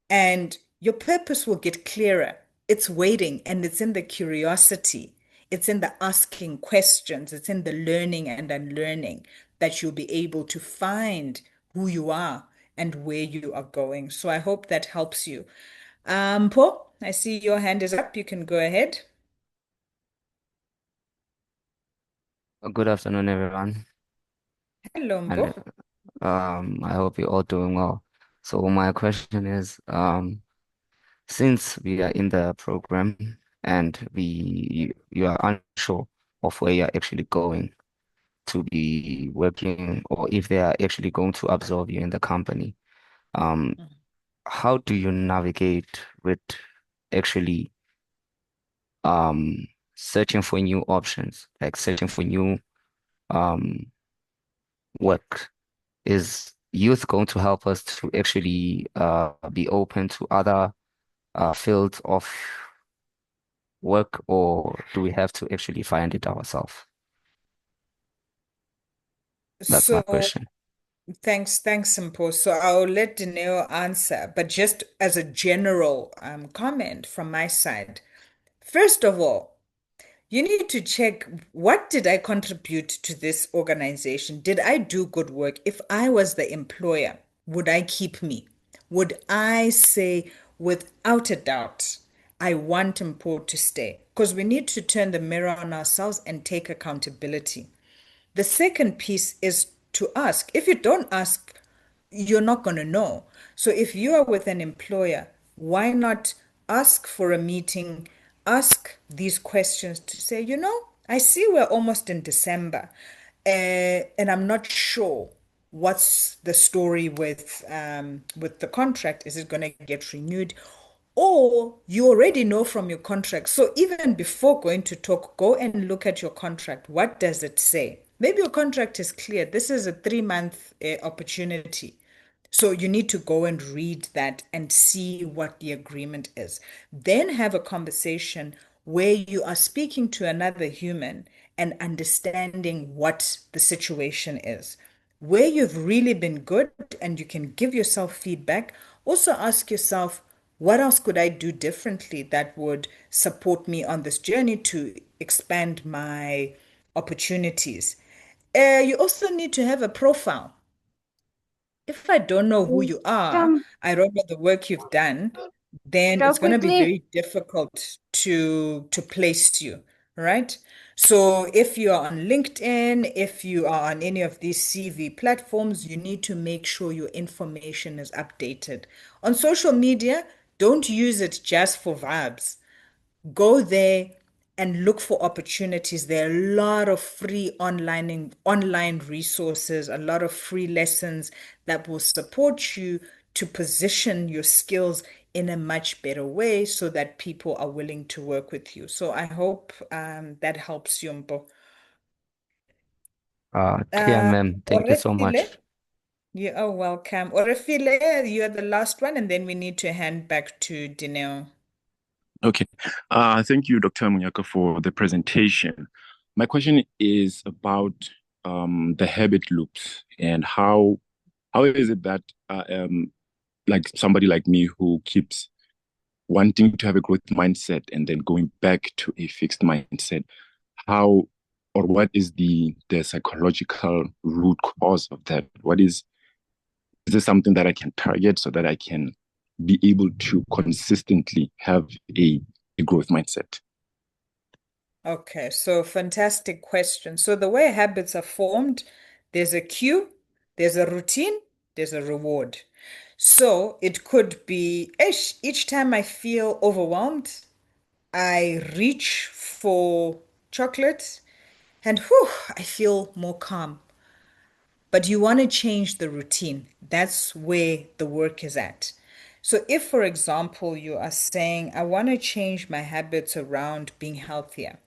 And your purpose will get clearer. It's waiting and it's in the curiosity. It's in the asking questions. It's in the learning and unlearning that you'll be able to find who you are and where you are going. So I hope that helps you. Paul, I see your hand is up. You can go ahead. Good afternoon, everyone, Hello, and Mpo. I hope you're all doing well. So my question is, since we are in the program and you are unsure of where you're actually going to be working, or if they are actually going to absorb you in the company, um, how do you navigate with actually um searching for new options, like searching for new um work? Is youth going to help us to actually be open to other fields of work, or do we have to actually find it ourselves? That's my So question. thanks, Mpo. So I'll let Dineo answer, but just as a general comment from my side. First of all, you need to check, what did I contribute to this organization? Did I do good work? If I was the employer, would I keep me? Would I say, without a doubt, I want Mpo to stay? Because we need to turn the mirror on ourselves and take accountability. The second piece is to ask. If you don't ask, you're not going to know. So if you are with an employer, why not ask for a meeting? Ask these questions to say, you know, I see we're almost in December, and I'm not sure what's the story with the contract. Is it going to get renewed? Or you already know from your contract. So even before going to talk, go and look at your contract. What does it say? Maybe your contract is clear. This is a 3-month opportunity. So you need to go and read that and see what the agreement is. Then have a conversation where you are speaking to another human and understanding what the situation is. Where you've really been good and you can give yourself feedback, also ask yourself, what else could I do differently that would support me on this journey to expand my opportunities? You also need to have a profile. If I don't know who you are, Um, I don't know the work you've done, then Joe, it's going to be quickly. very difficult to place you, right? So if you are on LinkedIn, if you are on any of these CV platforms, you need to make sure your information is updated. On social media, don't use it just for vibes. Go there and look for opportunities. There are a lot of free online resources, a lot of free lessons that will support you to position your skills in a much better way so that people are willing to work with you. So I hope that helps you, Mpo. Clear, ma'am. Thank you so much. Orefile, you are welcome. Orefile, you are the last one, and then we need to hand back to Dineo. Okay. Thank you, Dr. Munyaka, for the presentation. My question is about the habit loops and how is it that like somebody like me who keeps wanting to have a growth mindset and then going back to a fixed mindset, how or what is the psychological root cause of that? Is this something that I can target so that I can be able to consistently have a growth mindset? Okay, so fantastic question. So the way habits are formed, there's a cue, there's a routine, there's a reward. So it could be each time I feel overwhelmed, I reach for chocolate and whew, I feel more calm. But you want to change the routine. That's where the work is at. So, if, for example, you are saying, I want to change my habits around being healthier,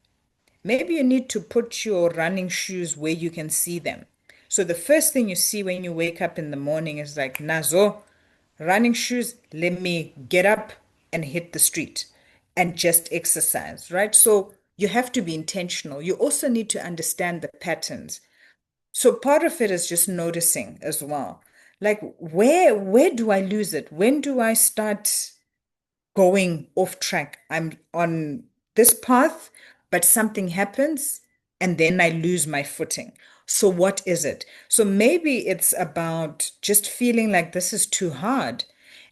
maybe you need to put your running shoes where you can see them. So, the first thing you see when you wake up in the morning is like, Nazo, running shoes, let me get up and hit the street and just exercise, right? So, you have to be intentional. You also need to understand the patterns. So part of it is just noticing as well. Like where do I lose it? When do I start going off track? I'm on this path, but something happens and then I lose my footing. So what is it? So maybe it's about just feeling like this is too hard.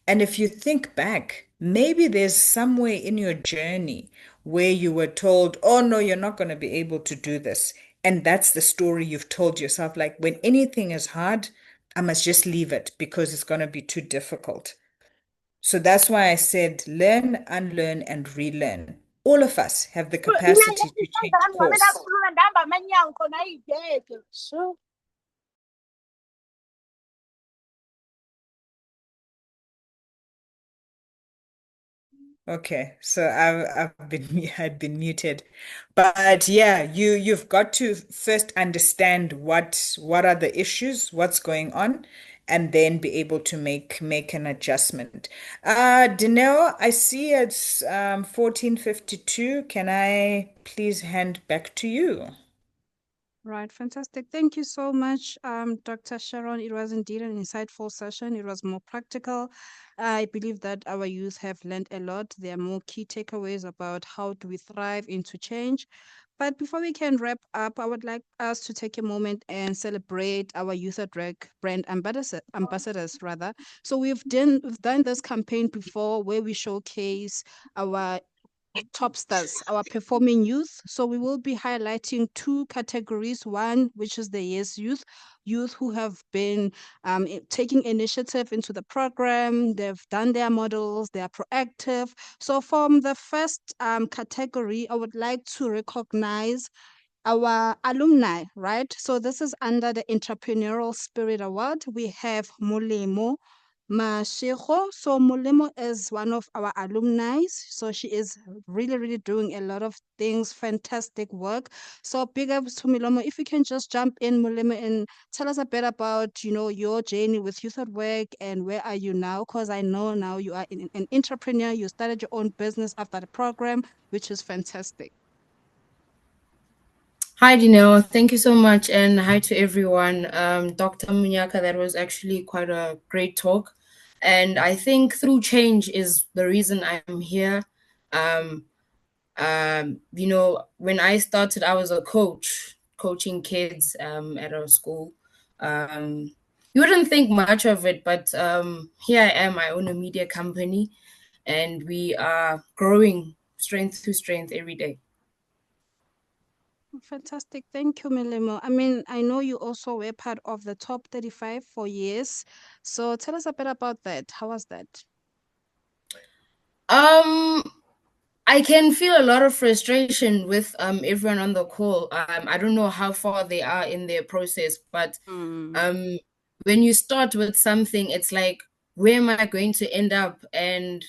And if you think back, maybe there's somewhere in your journey where you were told, oh no, you're not going to be able to do this. And that's the story you've told yourself. Like when anything is hard, I must just leave it because it's going to be too difficult. So that's why I said learn, unlearn, and relearn. All of us have the capacity to change course. Okay, so I've been I'd been muted, but yeah, you've got to first understand what are the issues, what's going on, and then be able to make an adjustment. Dineo, I see it's 14:52. Can I please hand back to you? Right, fantastic. Thank you so much, Dr. Sharon. It was indeed an insightful session. It was more practical. I believe that our youth have learned a lot. There are more key takeaways about how do we thrive into change. But before we can wrap up, I would like us to take a moment and celebrate our Youth at Rec brand ambassadors rather. So we've done this campaign before where we showcase our top stars, our performing youth. So we will be highlighting two categories. One, which is the Yes Youth, youth who have been taking initiative into the program. They've done their models, they are proactive. So from the first category, I would like to recognize our alumni, right? So this is under the Entrepreneurial Spirit Award. We have Molemo Mashego. So Molemo is one of our alumni. So she is really, really doing a lot of things, fantastic work. So big ups to Molemo. If you can just jump in, Molemo, and tell us a bit about, your journey with Youth at Work and where are you now? Because I know now you are an entrepreneur. You started your own business after the program, which is fantastic. Hi, Dineo. Thank you so much, and hi to everyone. Dr. Munyaka, that was actually quite a great talk. And I think through change is the reason I'm here. When I started, I was a coach, coaching kids at a school. You wouldn't think much of it, but here I am. I own a media company, and we are growing strength to strength every day. Fantastic. Thank you, Milimo. I mean, I know you also were part of the top 35 for years. So tell us a bit about that. How was that? I can feel a lot of frustration with everyone on the call. I don't know how far they are in their process, but when you start with something, it's like, where am I going to end up? And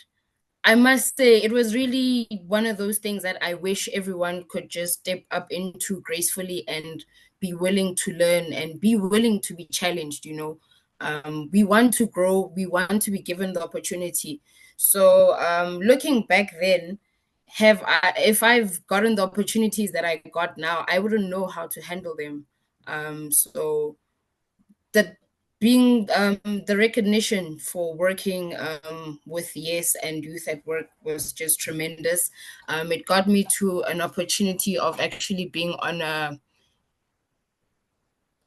I must say it was really one of those things that I wish everyone could just step up into gracefully and be willing to learn and be willing to be challenged, you know. We want to grow, we want to be given the opportunity. So looking back then, if I've gotten the opportunities that I got now, I wouldn't know how to handle them. So that being the recognition for working with Yes and Youth at Work was just tremendous. It got me to an opportunity of actually being on a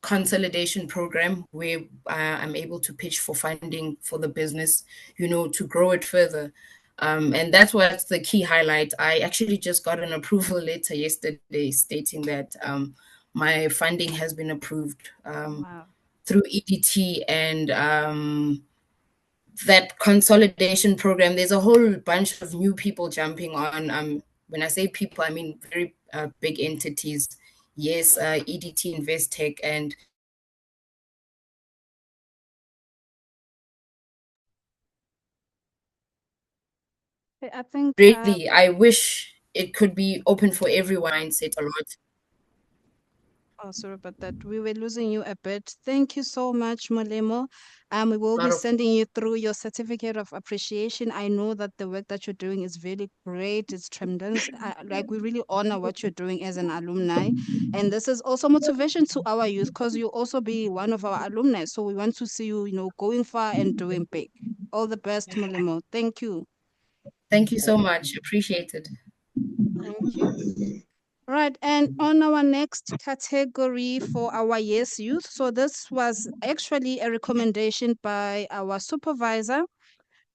consolidation program where I'm able to pitch for funding for the business, you know, to grow it further. And that's what's the key highlight. I actually just got an approval letter yesterday stating that my funding has been approved. Wow. Through EDT and that consolidation program. There's a whole bunch of new people jumping on. When I say people, I mean very big entities. Yes, EDT, Investec, and I think really, I wish it could be open for everyone. Mindset a lot. oh, sorry about that. We were losing you a bit. Thank you so much, Molemo. We will be Lot of sending you through your certificate of appreciation. I know that the work that you're doing is really great. It's tremendous. Like we really honor what you're doing as an alumni, and this is also motivation to our youth because you'll also be one of our alumni. So we want to see you, you know, going far and doing big. All the best, Molemo. Thank you. Thank you so much. Appreciated. Thank you. Right, and on our next category for our Yes Youth, so this was actually a recommendation by our supervisor,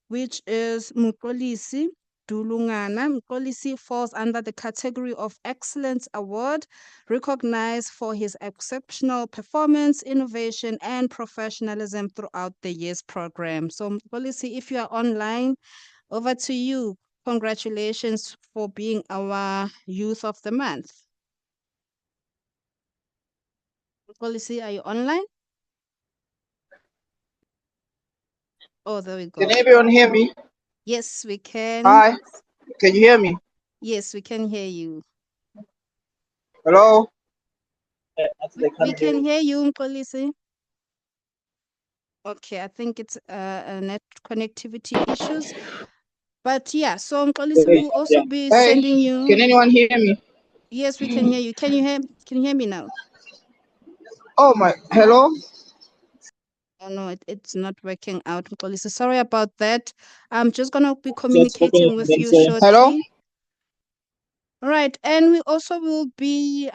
which is Mkolisi Dulungana. Mkolisi falls under the category of Excellence Award, recognized for his exceptional performance, innovation, and professionalism throughout the Yes program. So Mkolisi, if you are online, over to you. Congratulations for being our Youth of the Month. Policy, are you online? Oh, there we Can go. everyone hear me? Yes, we can. Hi, can you hear me? Yes, we can hear you. Hello? We can hear you, Policy. Okay, I think it's a net connectivity issues. But yeah, so Policy will also be Hey, sending you. can anyone hear me? Yes, we can hear you. Can you hear me now? Oh my, hello? Oh no, it's not working out, Policy. Sorry about that. I'm just gonna be communicating with you Hello? shortly. All right, and we also will be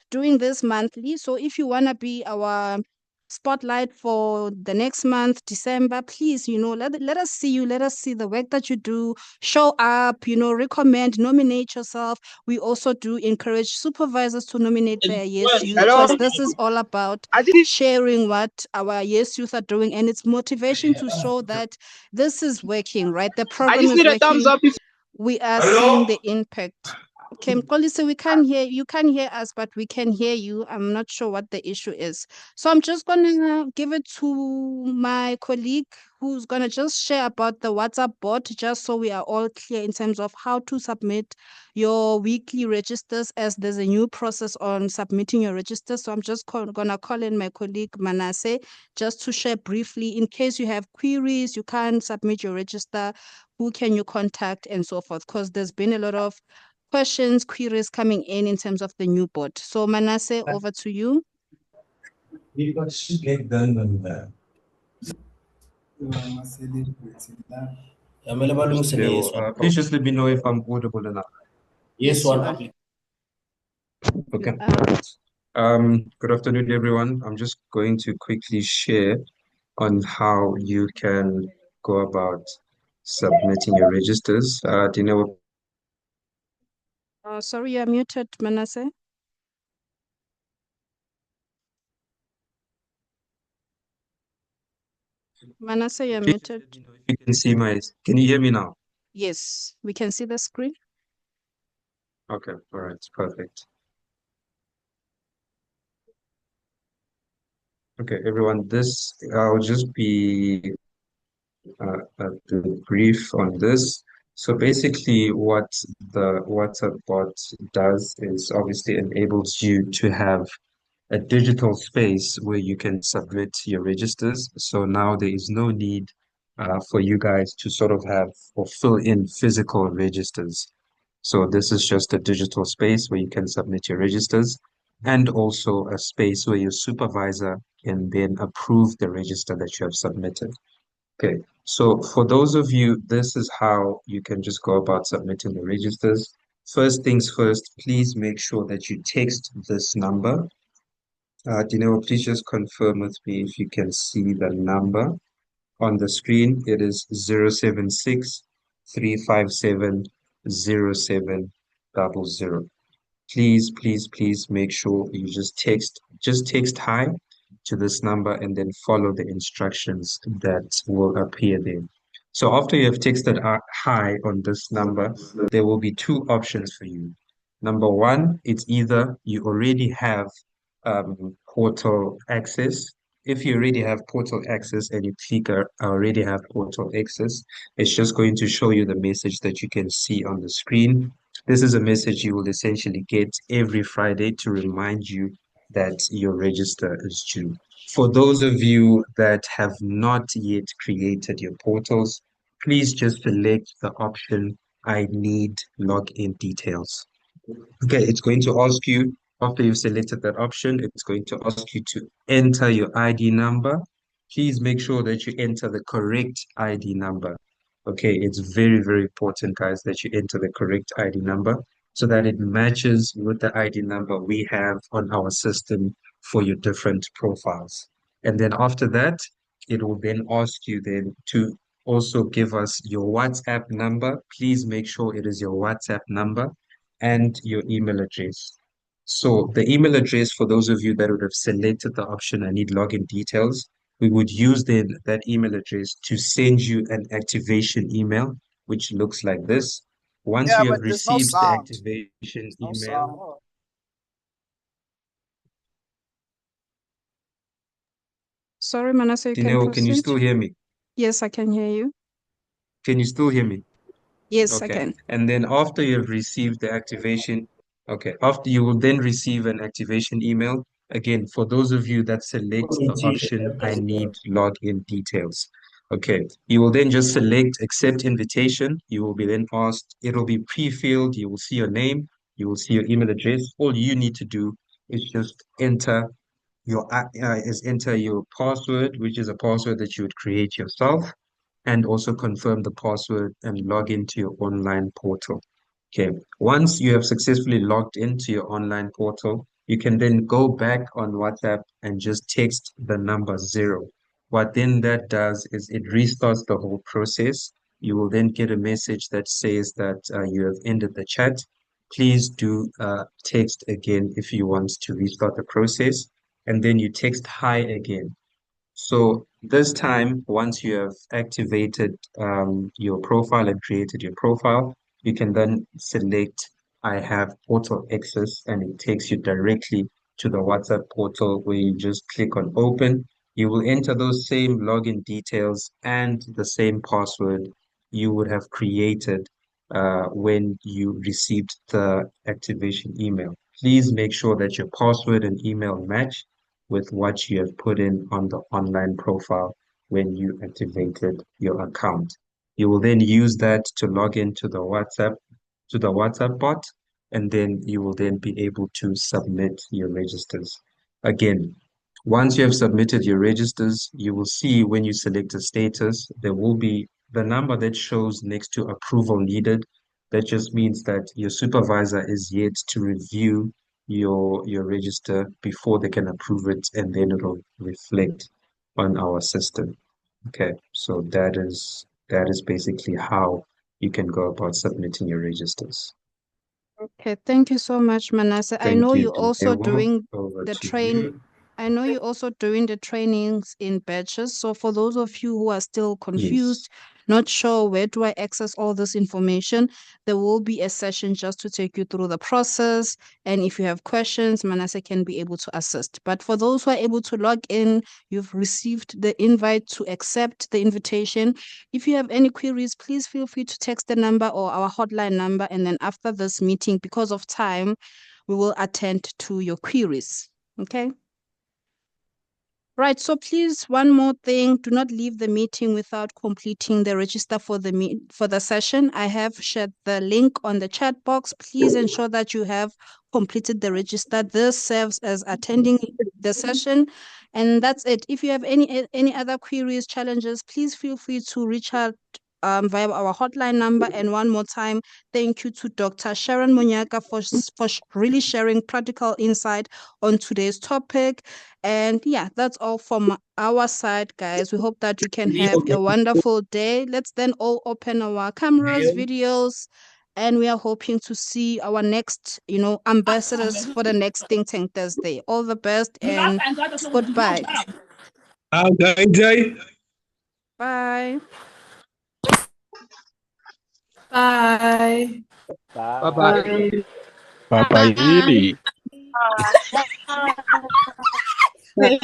doing this monthly. So if you want to be our spotlight for the next month, December, please, you know, let us see you. Let us see the work that you do. Show up, you know, recommend, nominate yourself. We also do encourage supervisors to nominate their Yes Youth Hello? because this is all about I didn't. sharing what our Yes Youth are doing and it's motivation to show that this is working, right? The I program just is need a thumbs working. up if. We are seeing the impact. Okay, Mkolisi, we can't hear you. Can't hear us, but we can hear you. I'm not sure what the issue is. So I'm just gonna give it to my colleague who's gonna just share about the WhatsApp bot, just so we are all clear in terms of how to submit your weekly registers, as there's a new process on submitting your registers. So I'm just gonna call in my colleague Manasseh just to share briefly in case you have queries, you can't submit your register, who can you contact and so forth, because there's been a lot of questions, queries coming in terms of the new bot. So Manasseh, over to you. Please just let me know if I'm audible enough. Yes, you are. Okay, You are. all right. Good afternoon, everyone. I'm just going to quickly share on how you can go about submitting your registers. Dina, Sorry, you're muted, Manasseh. Manasseh, you're please just muted. let me know if you can see my. Can you hear me now? Yes, we can see the screen. Okay, all right, perfect. Okay, everyone, this I'll just be a bit brief on this. So basically, what the WhatsApp bot does is obviously enables you to have a digital space where you can submit your registers. So now there is no need for you guys to sort of have or fill in physical registers. So this is just a digital space where you can submit your registers and also a space where your supervisor can then approve the register that you have submitted. Okay, so for those of you, this is how you can just go about submitting the registers. First things first, please make sure that you text this number. Dineo, please just confirm with me if you can see the number on the screen. It is 076 357 0700. Please, please, please make sure you just text hi to this number and then follow the instructions that will appear there. So after you have texted hi on this number, there will be two options for you. Number one, it's either you already have portal access. If you already have portal access and you click I already have portal access, it's just going to show you the message that you can see on the screen. This is a message you will essentially get every Friday to remind you that your register is due. For those of you that have not yet created your portals, please just select the option I need login details. Okay, it's going to ask you, after you've selected that option, it's going to ask you to enter your ID number. Please make sure that you enter the correct ID number. Okay, it's very, very important, guys, that you enter the correct ID number so that it matches with the ID number we have on our system for your different profiles. And then after that, it will then ask you then to also give us your WhatsApp number. Please make sure it is your WhatsApp number and your email address. So the email address, for those of you that would have selected the option, I need login details, we would use then that email address to send you an activation email, which looks like this. Once Yeah, you have but there's no received the sound. activation No email, sound. Sorry, Manasseh, you can Dineo, can you proceed. still hear me? Yes, I can hear you. Can you still hear me? Yes, I Okay. can. And then after you've received the activation, okay, after you will then receive an activation email. Again, for those of you that select the option, I need login details. Okay, you will then just select accept invitation. You will be then asked, it'll be pre-filled. You will see your name, you will see your email address. All you need to do is just enter your password, which is a password that you would create yourself, and also confirm the password and log into your online portal. Okay, once you have successfully logged into your online portal, you can then go back on WhatsApp and just text the number 0. What then that does is it restarts the whole process. You will then get a message that says that you have ended the chat. Please do text again if you want to restart the process, and then you text hi again. So this time, once you have activated your profile and created your profile, you can then select I have portal access, and it takes you directly to the WhatsApp portal where you just click on open. You will enter those same login details and the same password you would have created when you received the activation email. Please make sure that your password and email match with what you have put in on the online profile when you activated your account. You will then use that to log into the WhatsApp bot, and then you will then be able to submit your registers. Again, once you have submitted your registers, you will see when you select a status, there will be the number that shows next to approval needed. That just means that your supervisor is yet to review your register before they can approve it, and then it'll reflect on our system. Okay, so that is basically how you can go about submitting your registers. Okay, thank you so much, Manasseh. I Thank know you, you're also Dineo. doing Over the to you. I know you're also doing the trainings in batches. So for those of you who are still confused, not sure where do I access all this information, there will be a session just to take you through the process. And if you have questions, Manasseh can be able to assist. But for those who are able to log in, you've received the invite to accept the invitation. If you have any queries, please feel free to text the number or our hotline number. And then after this meeting, because of time, we will attend to your queries. Okay? Right, so please, one more thing, do not leave the meeting without completing the register for the session. I have shared the link on the chat box. Please ensure that you have completed the register. This serves as attending the session, and that's it. If you have any other queries, challenges, please feel free to reach out via our hotline number. And one more time, thank you to Dr. Sharon Munyaka for really sharing practical insight on today's topic. And yeah, that's all from our side, guys. We hope that you can have a wonderful day. Let's then all open our cameras, videos, and we are hoping to see our next, ambassadors for the next Think Tank Thursday. All the best and goodbye. Bye. Bye. Bye-bye. Bye bye. Hello.